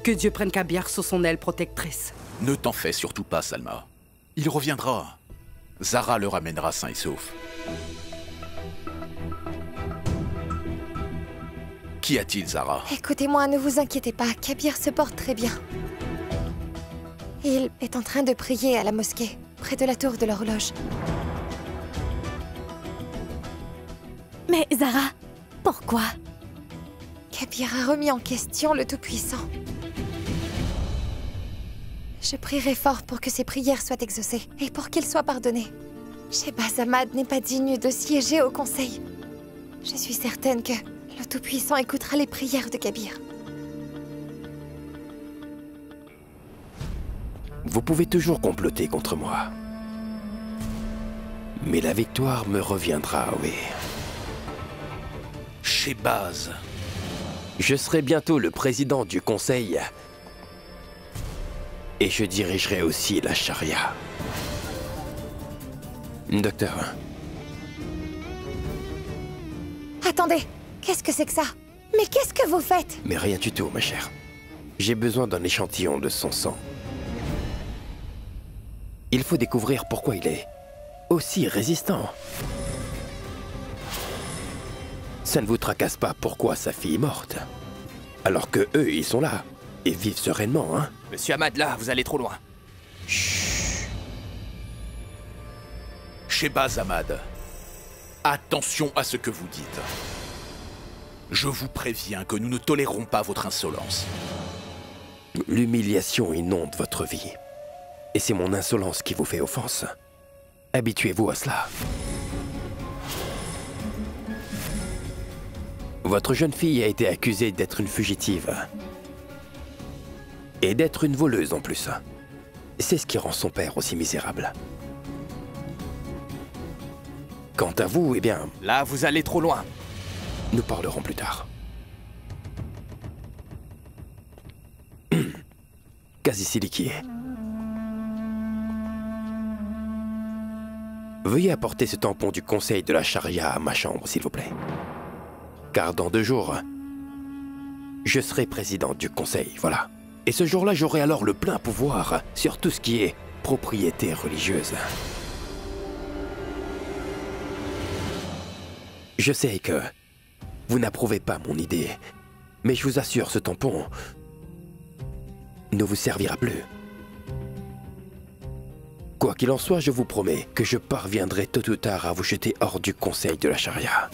Que Dieu prenne Kabir sous son aile protectrice. Ne t'en fais surtout pas, Salma. Il reviendra. Zara le ramènera sain et sauf. Qu'y a-t-il, Zara? Écoutez-moi, ne vous inquiétez pas, Kabir se porte très bien. Il est en train de prier à la mosquée, près de la tour de l'horloge. Mais Zara, pourquoi? Kabir a remis en question le Tout-Puissant. Je prierai fort pour que ses prières soient exaucées et pour qu'il soit pardonné. Shehbaz Ahmad n'est pas digne de siéger au conseil. Je suis certaine que le Tout-Puissant écoutera les prières de Kabir. Vous pouvez toujours comploter contre moi. Mais la victoire me reviendra, oui. Shehbaz. Je serai bientôt le président du conseil. Et je dirigerai aussi la charia. Docteur. Attendez, qu'est-ce que c'est que ça? Mais qu'est-ce que vous faites? Mais rien du tout, ma chère. J'ai besoin d'un échantillon de son sang. Il faut découvrir pourquoi il est aussi résistant. Ça ne vous tracasse pas pourquoi sa fille est morte. Alors que eux, ils sont là. Et vivent sereinement, hein. Monsieur Ahmad, là, vous allez trop loin. Chut. Shehbaz Ahmad, attention à ce que vous dites. Je vous préviens que nous ne tolérerons pas votre insolence. L'humiliation inonde votre vie. Et c'est mon insolence qui vous fait offense. Habituez-vous à cela. Votre jeune fille a été accusée d'être une fugitive. Et d'être une voleuse en plus. C'est ce qui rend son père aussi misérable. Quant à vous, eh bien... Là, vous allez trop loin. Nous parlerons plus tard. Qazi Siliki. Veuillez apporter ce tampon du conseil de la charia à ma chambre, s'il vous plaît. Car dans 2 jours, je serai président du conseil, voilà. Et ce jour-là, j'aurai alors le plein pouvoir sur tout ce qui est propriété religieuse. Je sais que vous n'approuvez pas mon idée, mais je vous assure, ce tampon ne vous servira plus. Quoi qu'il en soit, je vous promets que je parviendrai tôt ou tard à vous jeter hors du conseil de la charia.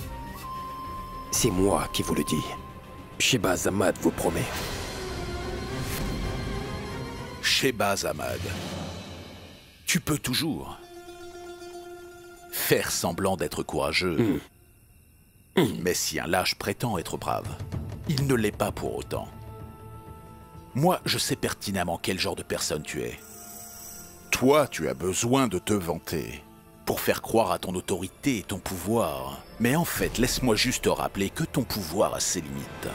C'est moi qui vous le dis. Shehbaz Ahmad vous promet. Shehbaz Ahmad, tu peux toujours faire semblant d'être courageux. Mais si un lâche prétend être brave, il ne l'est pas pour autant. Moi, je sais pertinemment quel genre de personne tu es. Toi, tu as besoin de te vanter pour faire croire à ton autorité et ton pouvoir. Mais en fait, laisse-moi juste te rappeler que ton pouvoir a ses limites.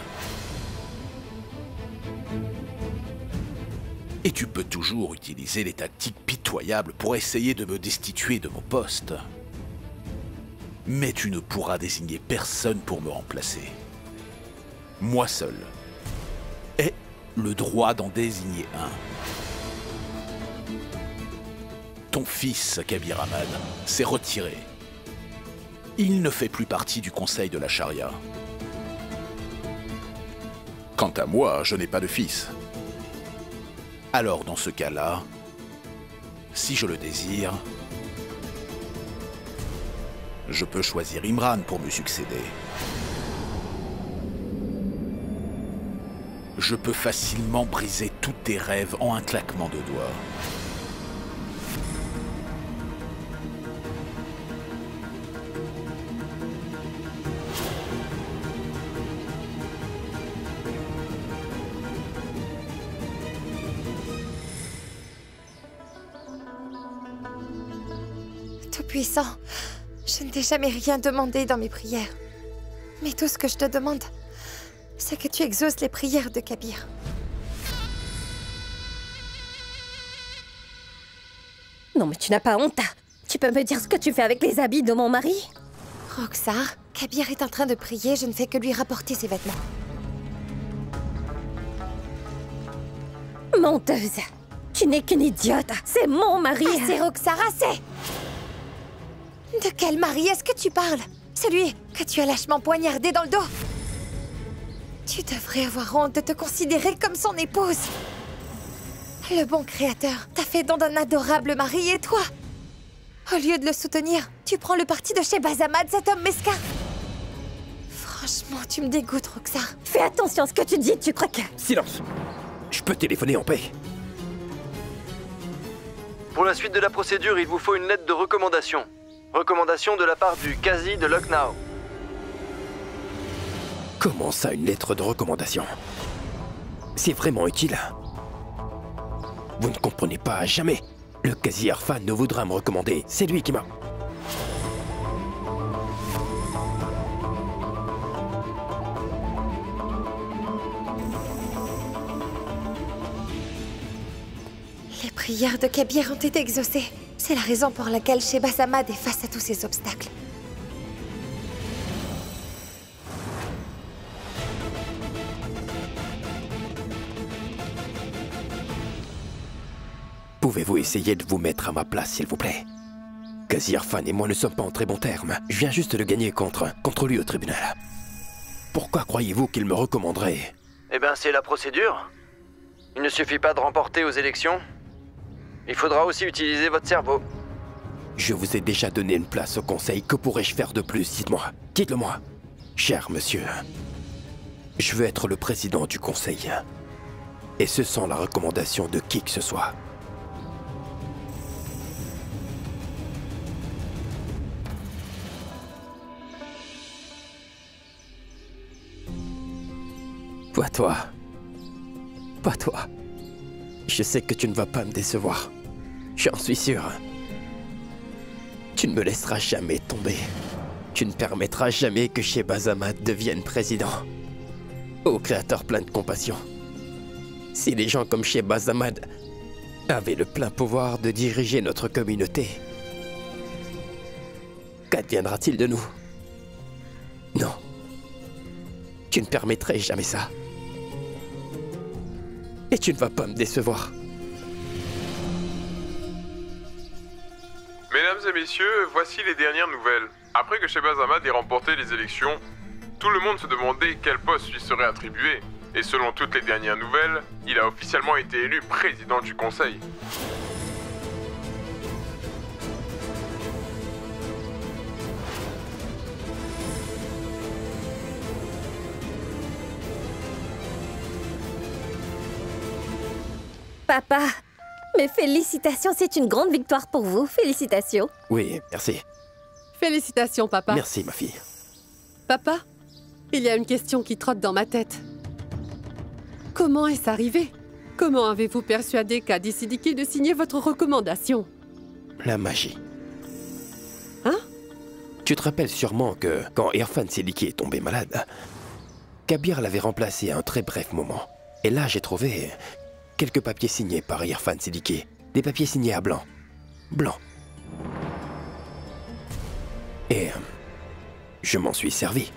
Et tu peux toujours utiliser les tactiques pitoyables pour essayer de me destituer de mon poste. Mais tu ne pourras désigner personne pour me remplacer. Moi seul ai le droit d'en désigner un. Ton fils, Kabir Ahmad, s'est retiré. Il ne fait plus partie du conseil de la charia. Quant à moi, je n'ai pas de fils. Alors dans ce cas-là, si je le désire, je peux choisir Imran pour me succéder. Je peux facilement briser tous tes rêves en un claquement de doigts. Tout-Puissant, je ne t'ai jamais rien demandé dans mes prières. Mais tout ce que je te demande, c'est que tu exauces les prières de Kabir. Non mais tu n'as pas honte. Tu peux me dire ce que tu fais avec les habits de mon mari? Roxar, Kabir est en train de prier, je ne fais que lui rapporter ses vêtements. Menteuse. Tu n'es qu'une idiote. C'est mon mari. Ah, c'est Roxara, c'est... De quel mari est-ce que tu parles? Celui que tu as lâchement poignardé dans le dos. Tu devrais avoir honte de te considérer comme son épouse. Le bon créateur t'a fait don d'un adorable mari et toi, au lieu de le soutenir, tu prends le parti de Shehbaz Ahmad, cet homme mesquin. Franchement, tu me dégoûtes, Roxar. Fais attention à ce que tu dis, tu crois que... Silence. Je peux téléphoner en paix. Pour la suite de la procédure, il vous faut une lettre de recommandation. Recommandation de la part du Qazi de Lucknow. Comment ça, une lettre de recommandation? C'est vraiment utile. Vous ne comprenez pas, jamais. Le Qazi Irfan ne voudra me recommander. C'est lui qui m'a... Les prières de Kabir ont été exaucées. C'est la raison pour laquelle Shehbaz Ahmad est face à tous ces obstacles. Pouvez-vous essayer de vous mettre à ma place, s'il vous plaît? Qazi Irfan et moi ne sommes pas en très bons termes. Je viens juste de le gagner contre lui au tribunal. Pourquoi croyez-vous qu'il me recommanderait? Eh ben, c'est la procédure. Il ne suffit pas de remporter aux élections. Il faudra aussi utiliser votre cerveau. Je vous ai déjà donné une place au conseil. Que pourrais-je faire de plus? Dites-moi. Dites-le-moi. Cher monsieur, je veux être le président du conseil. Et ce sans la recommandation de qui que ce soit. Pas toi. Pas toi. Je sais que tu ne vas pas me décevoir. J'en suis sûr. Tu ne me laisseras jamais tomber. Tu ne permettras jamais que Shehbaz Ahmad devienne président. Ô créateur plein de compassion. Si les gens comme Shehbaz Ahmad avaient le plein pouvoir de diriger notre communauté, qu'adviendra-t-il de nous? Non. Tu ne permettrais jamais ça. Et tu ne vas pas me décevoir. Mesdames et messieurs, voici les dernières nouvelles. Après que Shehbaz Ahmad ait remporté les élections, tout le monde se demandait quel poste lui serait attribué. Et selon toutes les dernières nouvelles, il a officiellement été élu président du conseil. Papa, mes félicitations, c'est une grande victoire pour vous. Félicitations. Oui, merci. Félicitations, papa. Merci, ma fille. Papa, il y a une question qui trotte dans ma tête. Comment est-ce arrivé? Comment avez-vous persuadé Qadi Siddiqui de signer votre recommandation? La magie. Hein? Tu te rappelles sûrement que, quand Irfan Siddiqui est tombé malade, Kabir l'avait remplacé à un très bref moment. Et là, j'ai trouvé quelques papiers signés par Irfan Siddiqui. Des papiers signés à blanc. Blanc. Et je m'en suis servi.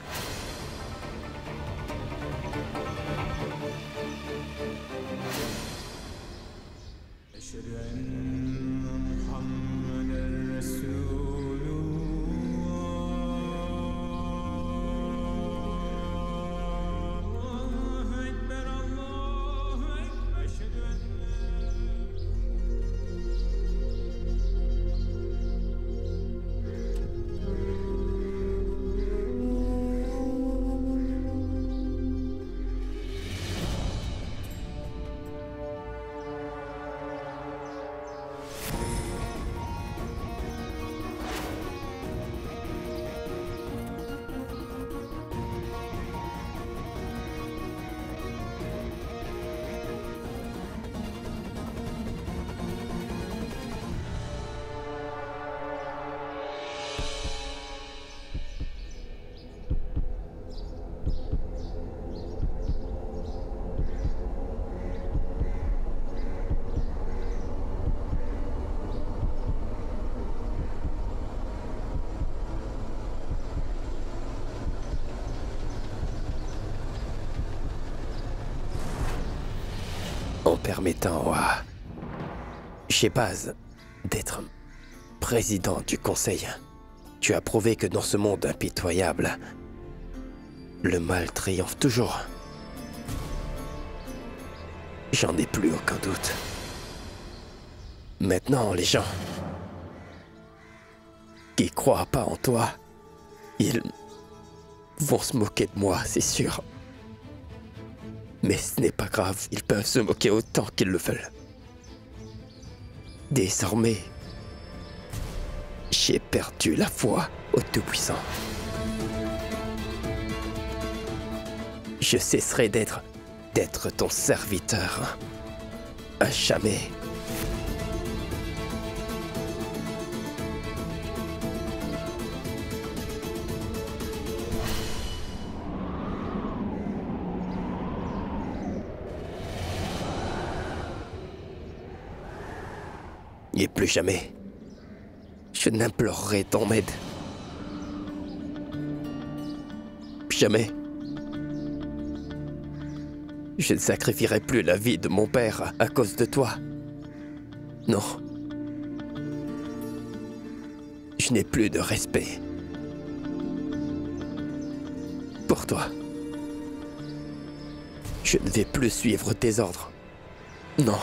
en permettant à Shehbaz d'être président du conseil. Tu as prouvé que dans ce monde impitoyable, le mal triomphe toujours. J'en ai plus aucun doute. Maintenant, les gens qui croient pas en toi, ils vont se moquer de moi, c'est sûr. Mais ce n'est pas grave, ils peuvent se moquer autant qu'ils le veulent. Désormais, j'ai perdu la foi au Tout-Puissant. Je cesserai d'être ton serviteur à jamais. Et plus jamais, je n'implorerai ton aide. Jamais. Je ne sacrifierai plus la vie de mon père à cause de toi. Non. Je n'ai plus de respect pour toi. Je ne vais plus suivre tes ordres. Non.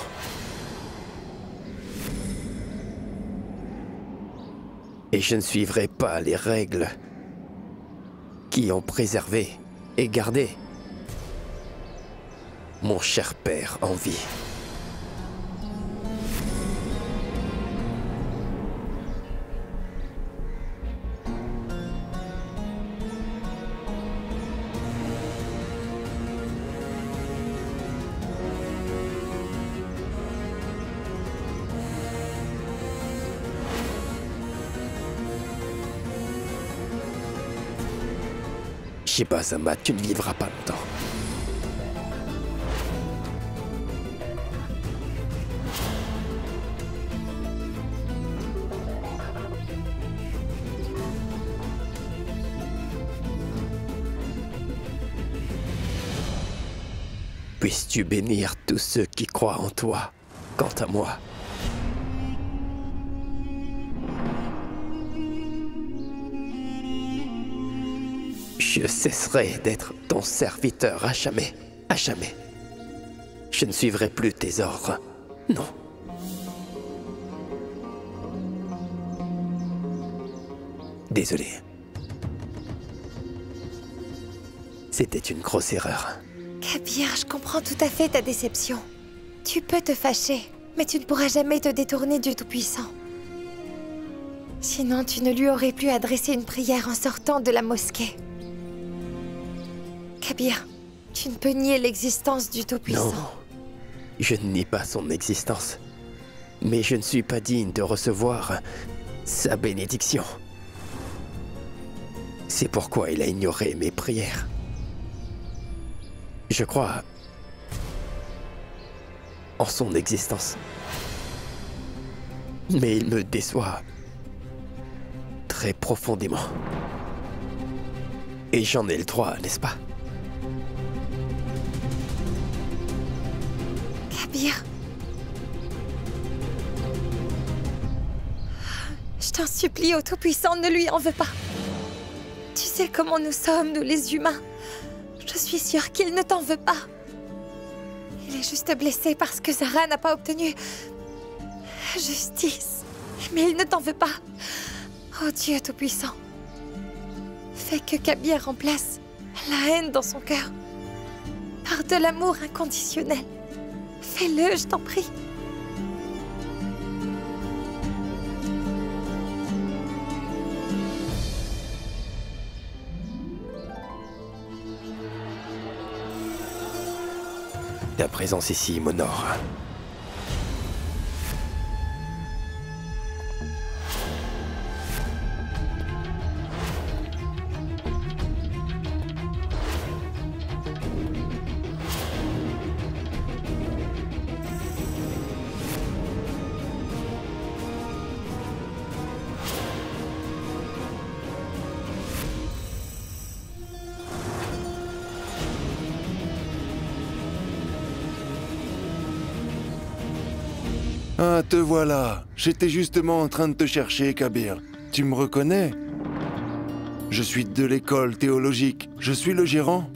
Et je ne suivrai pas les règles qui ont préservé et gardé mon cher père en vie. Shehbaz Ahmad, tu ne vivras pas longtemps. Puisses-tu bénir tous ceux qui croient en toi. Quant à moi, je cesserai d'être ton serviteur à jamais. À jamais. Je ne suivrai plus tes ordres. Non. Désolé. C'était une grosse erreur. Kabir, je comprends tout à fait ta déception. Tu peux te fâcher, mais tu ne pourras jamais te détourner du Tout-Puissant. Sinon, tu ne lui aurais plus adressé une prière en sortant de la mosquée. Kabir, tu ne peux nier l'existence du Tout-Puissant. Non, je ne nie pas son existence. Mais je ne suis pas digne de recevoir sa bénédiction. C'est pourquoi il a ignoré mes prières. Je crois en son existence. Mais il me déçoit très profondément. Et j'en ai le droit, n'est-ce pas? Kabir. Je t'en supplie, au Tout-Puissant, ne lui en veux pas. Tu sais comment nous sommes, nous les humains. Je suis sûre qu'il ne t'en veut pas. Il est juste blessé parce que Zara n'a pas obtenu justice. Mais il ne t'en veut pas. Oh Dieu Tout-Puissant. Fais que Kabir remplace la haine dans son cœur par de l'amour inconditionnel. Fais-le, je t'en prie. Ta présence ici m'honore. Ah, te voilà. J'étais justement en train de te chercher, Kabir. Tu me reconnais? Je suis de l'école théologique. Je suis le gérant.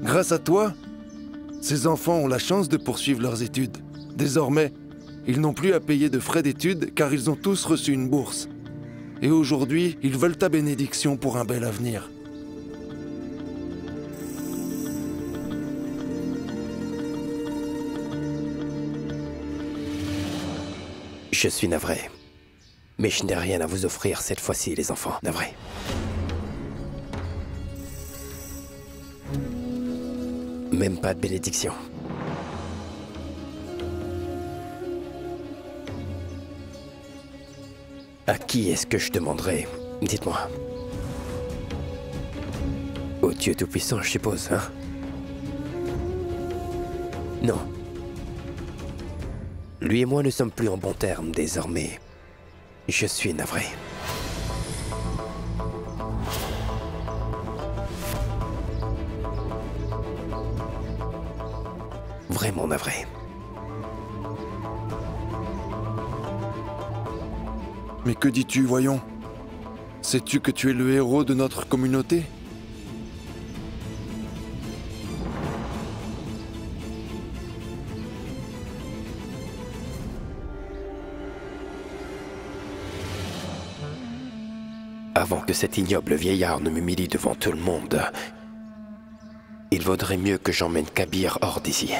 Grâce à toi, ces enfants ont la chance de poursuivre leurs études. Désormais, ils n'ont plus à payer de frais d'études car ils ont tous reçu une bourse. Et aujourd'hui, ils veulent ta bénédiction pour un bel avenir. Je suis navré. Mais je n'ai rien à vous offrir cette fois-ci, les enfants. Navré. Même pas de bénédiction. À qui est-ce que je demanderai? Dites-moi. Au Dieu Tout-Puissant, je suppose, hein? Non. Lui et moi ne sommes plus en bons termes désormais. Je suis navré. Vraiment navré. Mais que dis-tu, voyons? Sais-tu que tu es le héros de notre communauté? Avant que cet ignoble vieillard ne m'humilie devant tout le monde, il vaudrait mieux que j'emmène Kabir hors d'ici.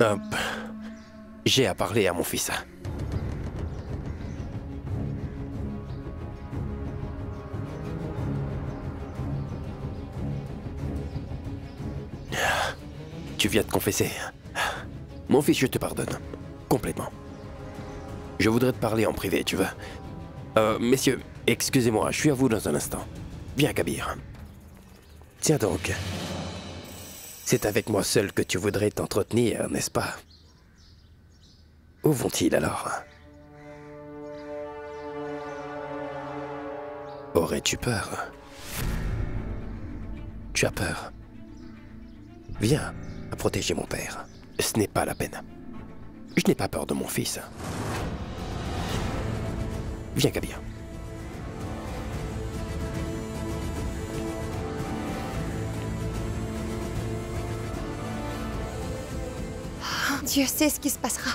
Hop. J'ai à parler à mon fils. Tu viens de confesser. Mon fils, je te pardonne. Complètement. Je voudrais te parler en privé, tu veux? Messieurs, excusez-moi, je suis à vous dans un instant. Viens, Kabir. Tiens donc. C'est avec moi seul que tu voudrais t'entretenir, n'est-ce pas? Où vont-ils alors? Aurais-tu peur? Tu as peur? Viens à protéger mon père. Ce n'est pas la peine. Je n'ai pas peur de mon fils. Viens, Kabir. Dieu sait ce qui se passera.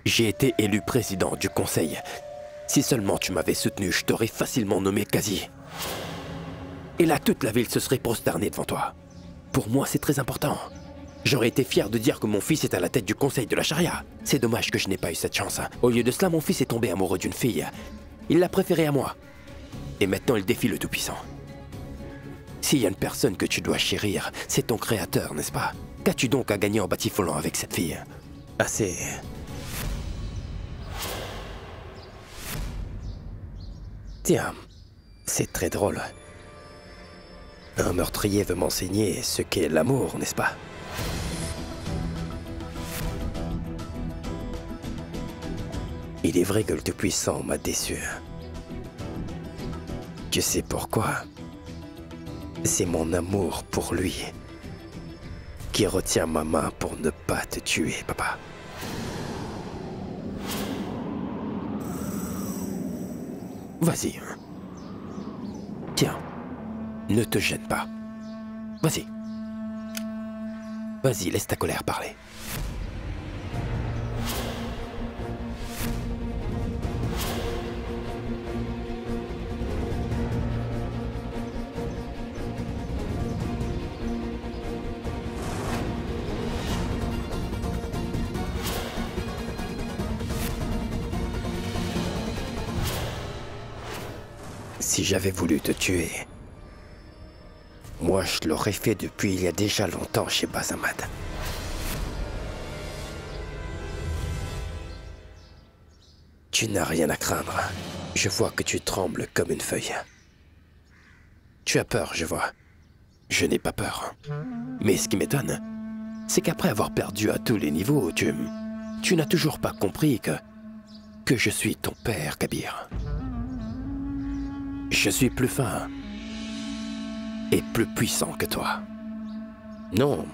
J'ai été élu président du conseil. Si seulement tu m'avais soutenu, je t'aurais facilement nommé quasi. Et là, toute la ville se serait prosternée devant toi. Pour moi, c'est très important. J'aurais été fier de dire que mon fils est à la tête du conseil de la charia. C'est dommage que je n'ai pas eu cette chance. Au lieu de cela, mon fils est tombé amoureux d'une fille. Il l'a préférée à moi. Et maintenant, il défie le Tout-Puissant. S'il y a une personne que tu dois chérir, c'est ton créateur, n'est-ce pas? Qu'as-tu donc à gagner en batifolant avec cette fille? Assez... Tiens, c'est très drôle. Un meurtrier veut m'enseigner ce qu'est l'amour, n'est-ce pas? Il est vrai que le Tout-Puissant m'a déçu. Tu sais pourquoi? C'est mon amour pour lui qui retient ma main pour ne pas te tuer, papa. Vas-y. Tiens, ne te gêne pas. Vas-y. Vas-y, laisse ta colère parler. Si j'avais voulu te tuer, moi je l'aurais fait depuis il y a déjà longtemps chez Bazamad. Tu n'as rien à craindre. Je vois que tu trembles comme une feuille. Tu as peur, je vois. Je n'ai pas peur. Mais ce qui m'étonne, c'est qu'après avoir perdu à tous les niveaux, tu n'as toujours pas compris que je suis ton père, Kabir. Je suis plus fin et plus puissant que toi. Non,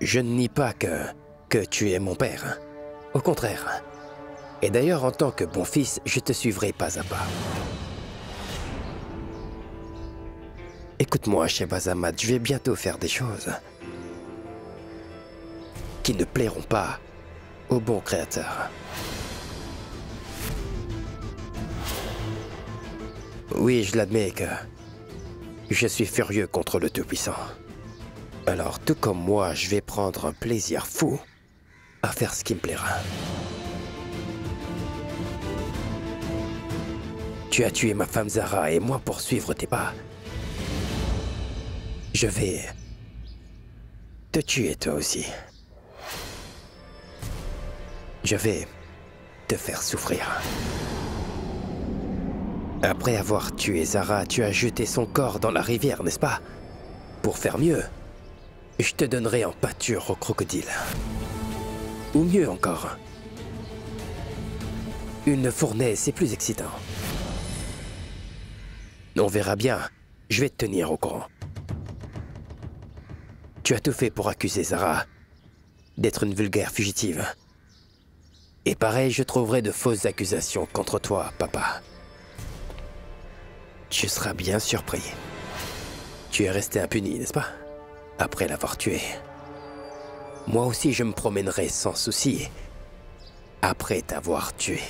je ne nie pas que tu es mon père. Au contraire. Et d'ailleurs, en tant que bon fils, je te suivrai pas à pas. Écoute-moi, Shehbaz Ahmad, je vais bientôt faire des choses qui ne plairont pas au bon créateur. Oui, je l'admets que je suis furieux contre le Tout-Puissant. Alors, tout comme moi, je vais prendre un plaisir fou à faire ce qui me plaira. Tu as tué ma femme Zara et moi pour suivre tes pas. Je vais te tuer toi aussi. Je vais te faire souffrir. Après avoir tué Zara, tu as jeté son corps dans la rivière, n'est-ce pas? Pour faire mieux, je te donnerai en pâture au crocodile. Ou mieux encore, une fournaise, c'est plus excitant. On verra bien, je vais te tenir au courant. Tu as tout fait pour accuser Zara d'être une vulgaire fugitive. Et pareil, je trouverai de fausses accusations contre toi, papa. Tu seras bien surpris. Tu es resté impuni, n'est-ce pas? Après l'avoir tué. Moi aussi, je me promènerai sans souci après t'avoir tué.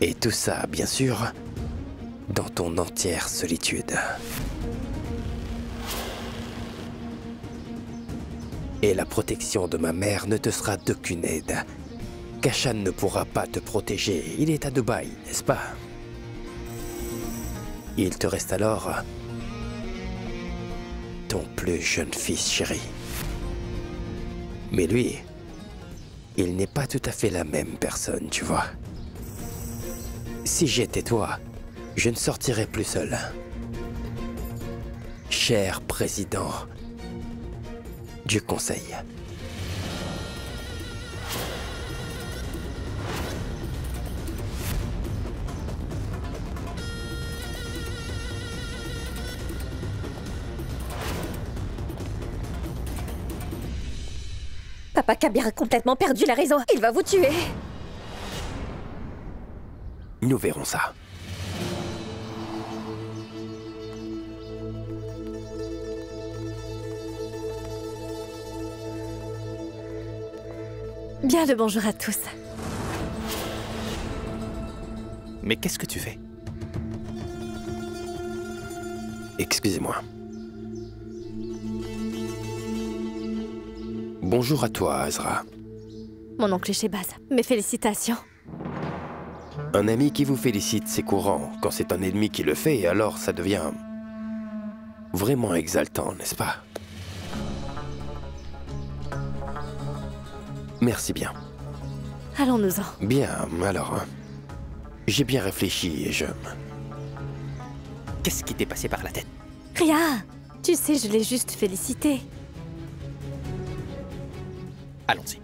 Et tout ça, bien sûr, dans ton entière solitude. Et la protection de ma mère ne te sera d'aucune aide. Kashan ne pourra pas te protéger. Il est à Dubaï, n'est-ce pas? Il te reste alors ton plus jeune fils chéri. Mais lui, il n'est pas tout à fait la même personne, tu vois. Si j'étais toi, je ne sortirais plus seul. Cher président du Conseil. Papa Kabir a complètement perdu la raison. Il va vous tuer. Nous verrons ça. Bien le bonjour à tous. Mais qu'est-ce que tu fais? Excusez-moi. Bonjour à toi, Azra. Mon oncle Shehbaz, mes félicitations. Un ami qui vous félicite, c'est courant. Quand c'est un ennemi qui le fait, alors ça devient vraiment exaltant, n'est-ce pas? Merci bien. Allons-nous-en. Bien, alors... j'ai bien réfléchi et je... Qu'est-ce qui t'est passé par la tête? Rien. Tu sais, je l'ai juste félicité. Allons-y.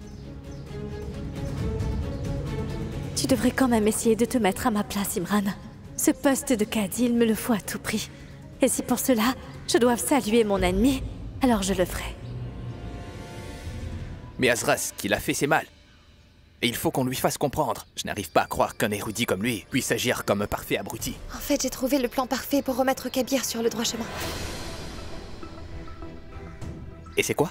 Tu devrais quand même essayer de te mettre à ma place, Imran. Ce poste de cadi, il me le faut à tout prix. Et si pour cela, je dois saluer mon ennemi, alors je le ferai. Mais Azra, ce qu'il a fait, c'est mal. Et il faut qu'on lui fasse comprendre. Je n'arrive pas à croire qu'un érudit comme lui puisse agir comme un parfait abruti. En fait, j'ai trouvé le plan parfait pour remettre Kabir sur le droit chemin. Et c'est quoi?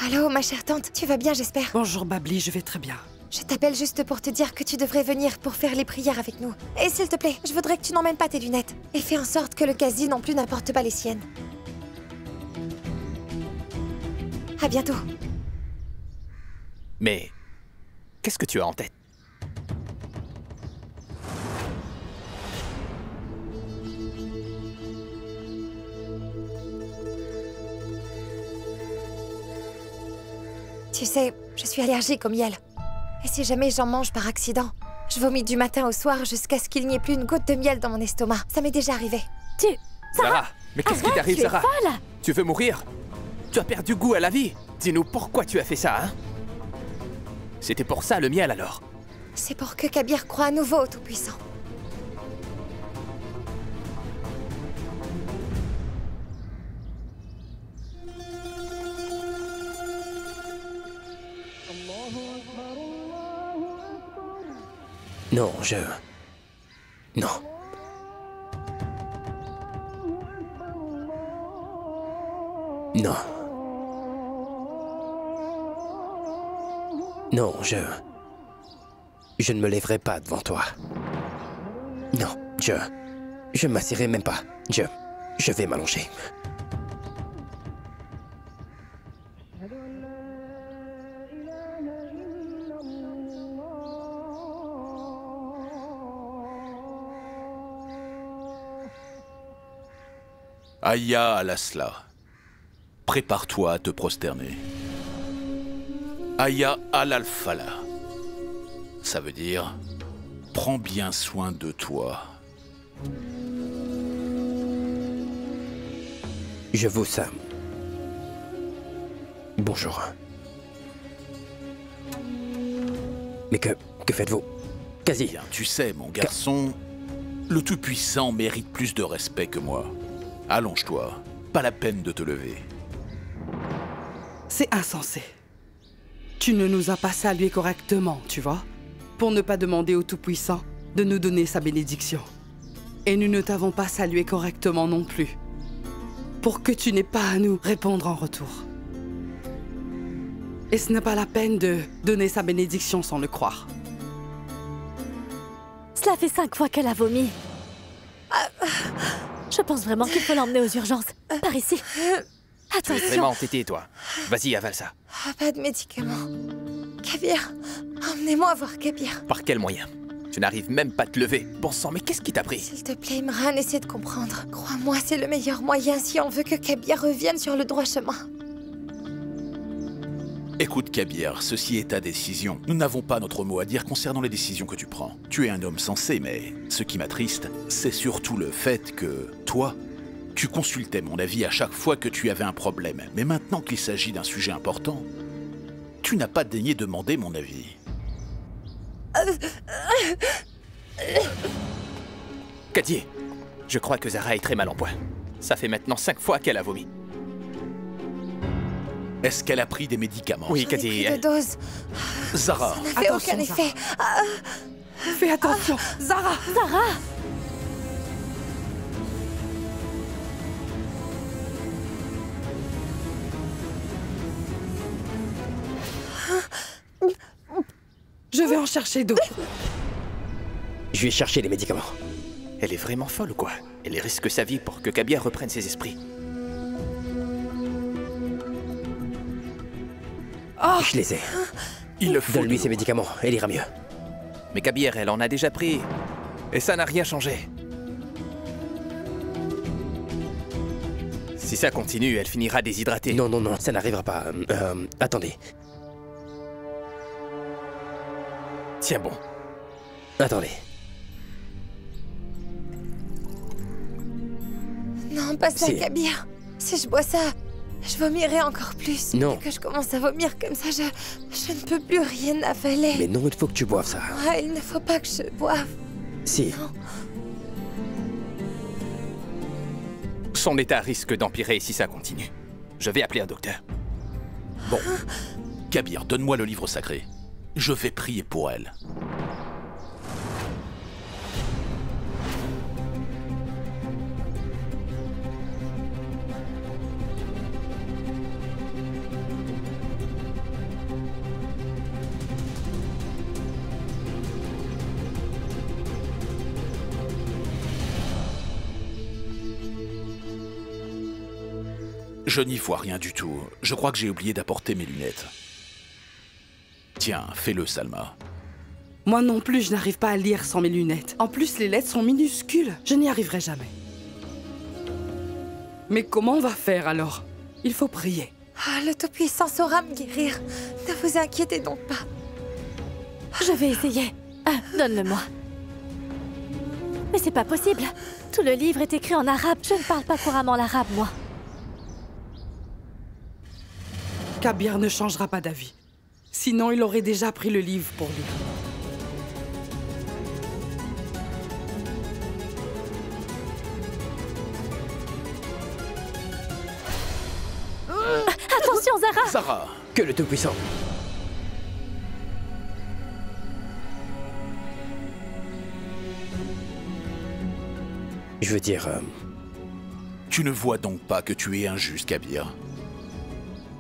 Allô, ma chère tante, tu vas bien, j'espère? Bonjour Babli, je vais très bien. Je t'appelle juste pour te dire que tu devrais venir pour faire les prières avec nous. Et s'il te plaît, je voudrais que tu n'emmènes pas tes lunettes. Et fais en sorte que le casi non plus n'apporte pas les siennes. À bientôt. Mais... qu'est-ce que tu as en tête? Tu sais, je suis allergique au miel. Et si jamais j'en mange par accident, je vomis du matin au soir jusqu'à ce qu'il n'y ait plus une goutte de miel dans mon estomac. Ça m'est déjà arrivé. Zara, mais qu'est-ce qui t'arrive, Zara? Tu veux mourir? Tu as perdu goût à la vie? Dis-nous pourquoi tu as fait ça, hein? C'était pour ça le miel alors? C'est pour que Kabir croie à nouveau au Tout-Puissant. Non, Non. Non. Non, je ne me lèverai pas devant toi. Non, je m'assierai même pas. Je vais m'allonger. Aya al-Asla, prépare-toi à te prosterner. Aya al-Alfala, ça veut dire prends bien soin de toi. Je vous salue. Bonjour. Mais que faites-vous? Quasi. Bien, tu sais, mon garçon, le Tout-Puissant mérite plus de respect que moi. Allonge-toi, pas la peine de te lever. C'est insensé. Tu ne nous as pas salués correctement, tu vois, pour ne pas demander au Tout-Puissant de nous donner sa bénédiction. Et nous ne t'avons pas salué correctement non plus, pour que tu n'aies pas à nous répondre en retour. Et ce n'est pas la peine de donner sa bénédiction sans le croire. Cela fait 5 fois qu'elle a vomi. Je pense vraiment qu'il faut l'emmener aux urgences. Par ici. Tu es Attention. vraiment entêté, toi. Vas-y, avale ça. Ah, pas de médicaments. Kabir, emmenez-moi voir Kabir. Par quel moyen? Tu n'arrives même pas à te lever. Bon sang, mais qu'est-ce qui t'a pris? S'il te plaît, Imran, essaie de comprendre. Crois-moi, c'est le meilleur moyen si on veut que Kabir revienne sur le droit chemin. Écoute, Kabir, ceci est ta décision. Nous n'avons pas notre mot à dire concernant les décisions que tu prends. Tu es un homme sensé, mais ce qui m'attriste, c'est surtout le fait que, toi, tu consultais mon avis à chaque fois que tu avais un problème. Mais maintenant qu'il s'agit d'un sujet important, tu n'as pas daigné demander mon avis. Kadier, je crois que Zara est très mal en point. Ça fait maintenant 5 fois qu'elle a vomi. Est-ce qu'elle a pris des médicaments? Oui, J'en ai Kadier. pris de doses. Zara, Ça n'a fait Attention, aucun Zara. effet. Fais attention, Zara. Zara! Je vais en chercher d'autres. Je vais chercher les médicaments. Elle est vraiment folle ou quoi? Elle risque sa vie pour que Kabir reprenne ses esprits. Je les ai. il le faut. Donne-lui ses médicaments, elle ira mieux. Mais Kabir, elle en a déjà pris. Et ça n'a rien changé. Si ça continue, elle finira déshydratée. Non, ça n'arrivera pas. Attendez. Tiens bon. Attendez. Non, pas ça, C'est- Kabir. Si je bois ça, je vomirai encore plus. Non. Dès que je commence à vomir comme ça, je ne peux plus rien avaler. Mais non, il faut que tu boives ça. Ah, il ne faut pas que je boive. Si. Son état risque d'empirer si ça continue. Je vais appeler un docteur. Bon, Kabir, donne-moi le livre sacré. Je vais prier pour elle. Je n'y vois rien du tout. Je crois que j'ai oublié d'apporter mes lunettes. Tiens, fais-le, Salma. Moi non plus, je n'arrive pas à lire sans mes lunettes. En plus, les lettres sont minuscules. Je n'y arriverai jamais. Mais comment on va faire alors? Il faut prier. Ah, le Tout-Puissant saura me guérir. Ne vous inquiétez donc pas. Je vais essayer. Ah, donne-le-moi. Mais c'est pas possible. Tout le livre est écrit en arabe. Je ne parle pas couramment l'arabe, moi. Kabir ne changera pas d'avis. Sinon, il aurait déjà pris le livre pour lui. Attention, Zara! Zara! Que le Tout-Puissant. Je veux dire... Tu ne vois donc pas que tu es injuste, Kabir.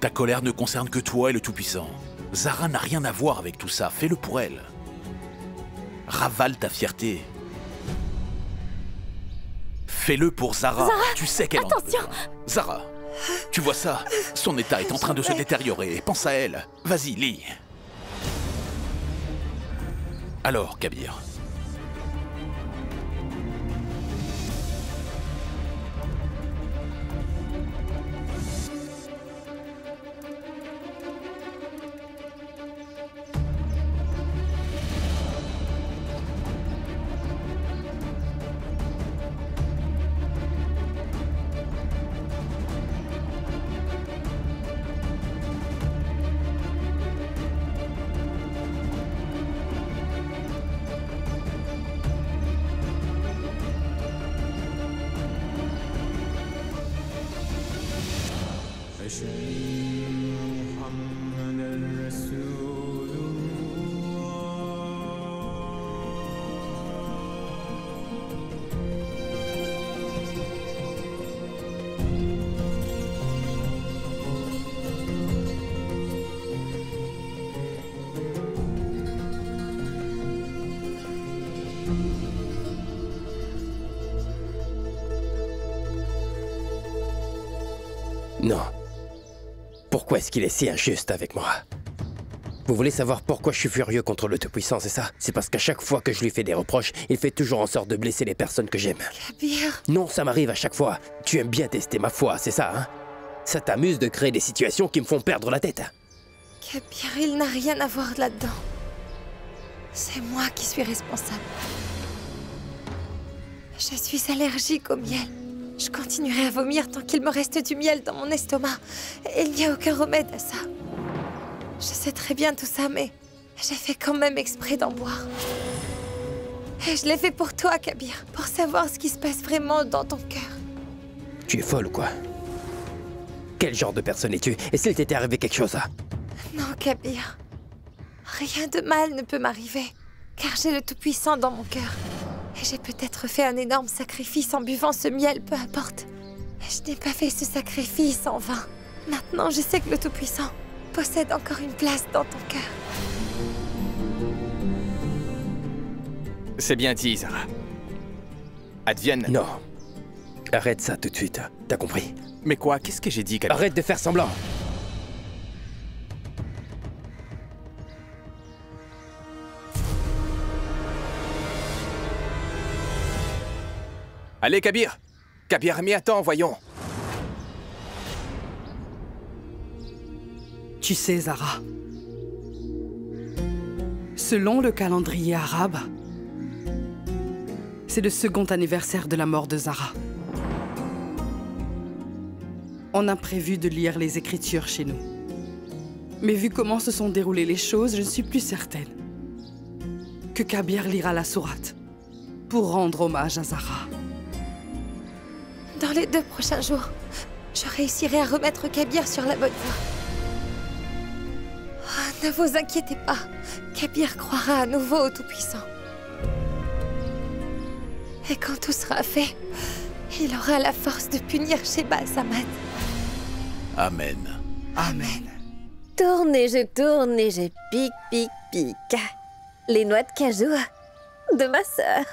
Ta colère ne concerne que toi et le Tout-Puissant. Zara n'a rien à voir avec tout ça, fais-le pour elle. Ravale ta fierté. Fais-le pour Zara. Zara, tu sais qu'elle en a attention. besoin. Zara, tu vois ça? Son état est en train de se détériorer. Pense à elle. Vas-y, lis. Alors, Kabir. Non. Pourquoi est-ce qu'il est si injuste avec moi? Vous voulez savoir pourquoi je suis furieux contre le Tout-Puissant, c'est ça? C'est parce qu'à chaque fois que je lui fais des reproches, il fait toujours en sorte de blesser les personnes que j'aime. Kabir. Non, ça m'arrive à chaque fois. Tu aimes bien tester ma foi, c'est ça, hein? Ça t'amuse de créer des situations qui me font perdre la tête. Kabir, il n'a rien à voir là-dedans. C'est moi qui suis responsable. Je suis allergique au miel. Je continuerai à vomir tant qu'il me reste du miel dans mon estomac. Et il n'y a aucun remède à ça. Je sais très bien tout ça, mais j'ai fait quand même exprès d'en boire. Et je l'ai fait pour toi, Kabir, pour savoir ce qui se passe vraiment dans ton cœur. Tu es folle ou quoi? Quel genre de personne es-tu? Et s'il t'était arrivé quelque chose, Non, Kabir. Rien de mal ne peut m'arriver, car j'ai le Tout-Puissant dans mon cœur. Et j'ai peut-être fait un énorme sacrifice en buvant ce miel, peu importe. Mais je n'ai pas fait ce sacrifice en vain. Maintenant, je sais que le Tout-Puissant possède encore une place dans ton cœur. C'est bien dit, Zara. Advienne... Non. Arrête ça tout de suite, t'as compris? Mais quoi? Qu'est-ce que j'ai dit, Kabir? Arrête de faire semblant. Allez, Kabir! Kabir, mais attends, voyons. Tu sais, Zara, selon le calendrier arabe, c'est le second anniversaire de la mort de Zara. On a prévu de lire les Écritures chez nous. Mais vu comment se sont déroulées les choses, je ne suis plus certaine que Kabir lira la sourate pour rendre hommage à Zara. Dans les 2 prochains jours, je réussirai à remettre Kabir sur la bonne voie. Oh, ne vous inquiétez pas, Kabir croira à nouveau au Tout-Puissant. Et quand tout sera fait, il aura la force de punir Sheba-Samad. Amen. Amen. Tourne et je pique, pique, pique. Les noix de cajou de ma sœur.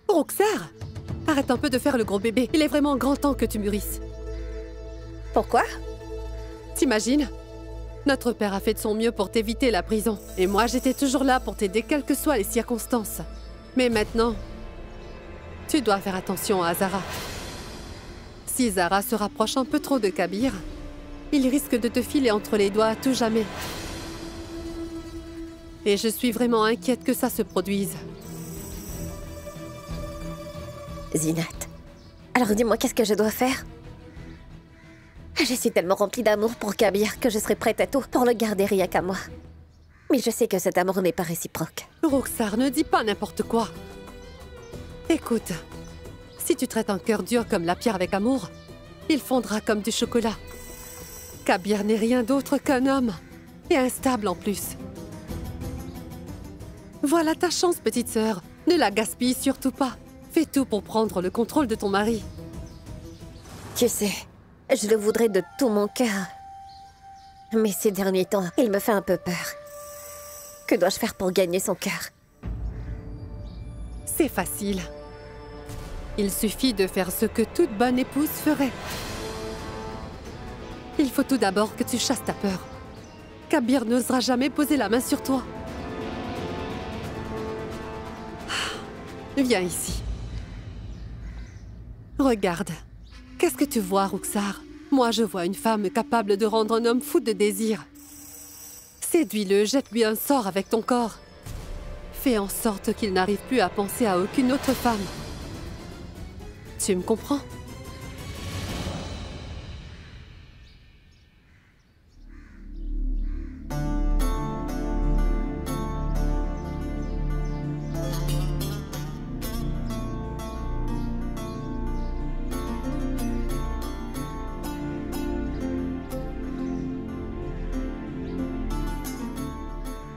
Roxer, arrête un peu de faire le gros bébé. Il est vraiment grand temps que tu mûrisses. Pourquoi? T'imagines? Notre père a fait de son mieux pour t'éviter la prison. Et moi, j'étais toujours là pour t'aider, quelles que soient les circonstances. Mais maintenant, tu dois faire attention à Zara. Si Zara se rapproche un peu trop de Kabir, il risque de te filer entre les doigts à tout jamais. Et je suis vraiment inquiète que ça se produise. Zinat, alors dis-moi, qu'est-ce que je dois faire? Je suis tellement remplie d'amour pour Kabir que je serais prête à tout pour le garder rien qu'à moi. Mais je sais que cet amour n'est pas réciproque. Roxar, ne dis pas n'importe quoi. Écoute, si tu traites un cœur dur comme la pierre avec amour, il fondra comme du chocolat. Kabir n'est rien d'autre qu'un homme, et instable en plus. Voilà ta chance, petite sœur. Ne la gaspille surtout pas. Fais tout pour prendre le contrôle de ton mari. Tu sais, je le voudrais de tout mon cœur. Mais ces derniers temps, il me fait un peu peur. Que dois-je faire pour gagner son cœur? C'est facile. Il suffit de faire ce que toute bonne épouse ferait. Il faut tout d'abord que tu chasses ta peur. Kabir n'osera jamais poser la main sur toi. Viens ici. Regarde. Qu'est-ce que tu vois, Roxar? Moi, je vois une femme capable de rendre un homme fou de désir. Séduis-le, jette-lui un sort avec ton corps. Fais en sorte qu'il n'arrive plus à penser à aucune autre femme. Tu me comprends?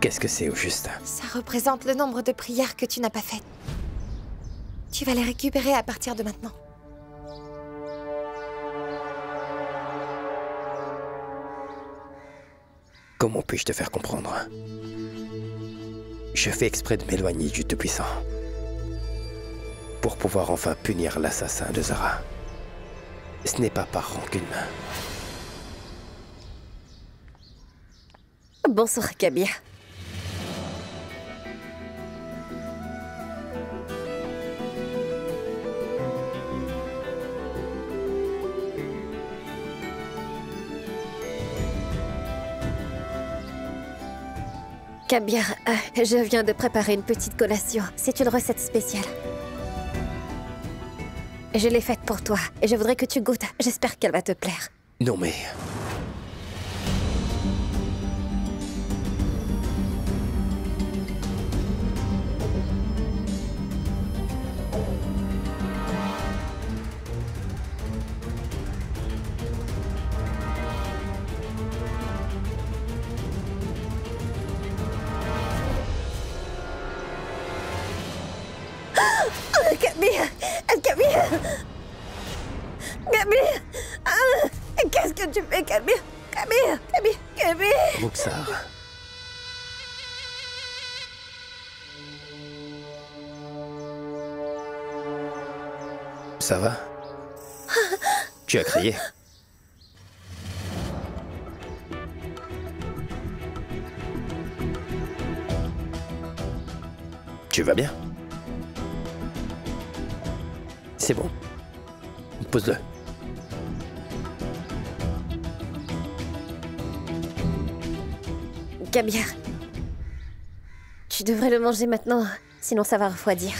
Qu'est-ce que c'est au juste? Ça représente le nombre de prières que tu n'as pas faites. Tu vas les récupérer à partir de maintenant. Comment puis-je te faire comprendre? Je fais exprès de m'éloigner du Tout-Puissant pour pouvoir enfin punir l'assassin de Zara. Ce n'est pas par rancune. Bonsoir, Kabir. Kabir, je viens de préparer une petite collation. C'est une recette spéciale. Je l'ai faite pour toi et je voudrais que tu goûtes. J'espère qu'elle va te plaire. Non mais... Kabir! Qu'est-ce que tu fais, Kabir? Kabir! Roxar. Ça va? Tu as crié? Tu vas bien? C'est bon. Pose-le. Kabir, tu devrais le manger maintenant, sinon ça va refroidir.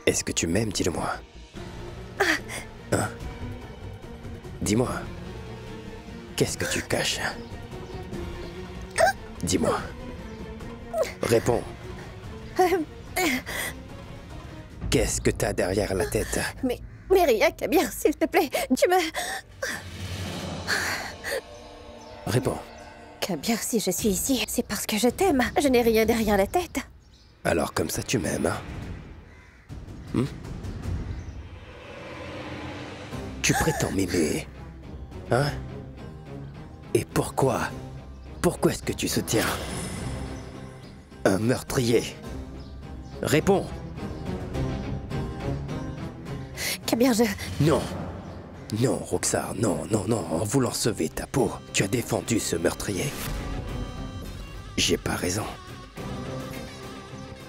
Est-ce que tu m'aimes, dis-le-moi? Hein? Dis-moi. Qu'est-ce que tu caches? Dis-moi. Réponds. Qu'est-ce que t'as derrière la tête? Mais rien, Kabir, s'il te plaît, tu me... Réponds. Kabir, si je suis ici, c'est parce que je t'aime. Je n'ai rien derrière la tête. Alors comme ça, tu m'aimes, hein? Tu prétends m'aimer, hein? Et pourquoi? Pourquoi est-ce que tu soutiens un meurtrier? Réponds. Kabir, Non. Non, Roxar, non. En voulant sauver ta peau, tu as défendu ce meurtrier. J'ai pas raison.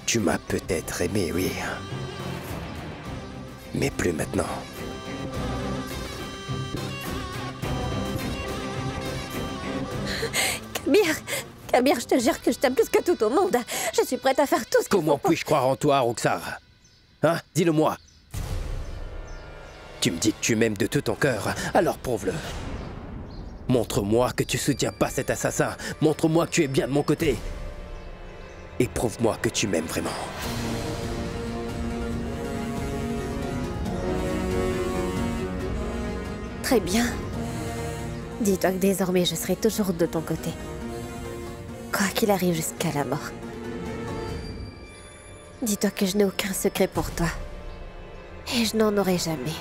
Tu m'as peut-être aimé, oui. Mais plus maintenant. Kabir, je te jure que je t'aime plus que tout au monde. Je suis prête à faire tout ce qu'il faut. Comment puis-je croire en toi, Roxar? Hein? Dis-le-moi. Tu me dis que tu m'aimes de tout ton cœur, alors prouve-le. Montre-moi que tu soutiens pas cet assassin. Montre-moi que tu es bien de mon côté. Et prouve-moi que tu m'aimes vraiment. Très bien. Dis-toi que désormais je serai toujours de ton côté. Quoi qu'il arrive jusqu'à la mort. Dis-toi que je n'ai aucun secret pour toi. Et je n'en aurai jamais.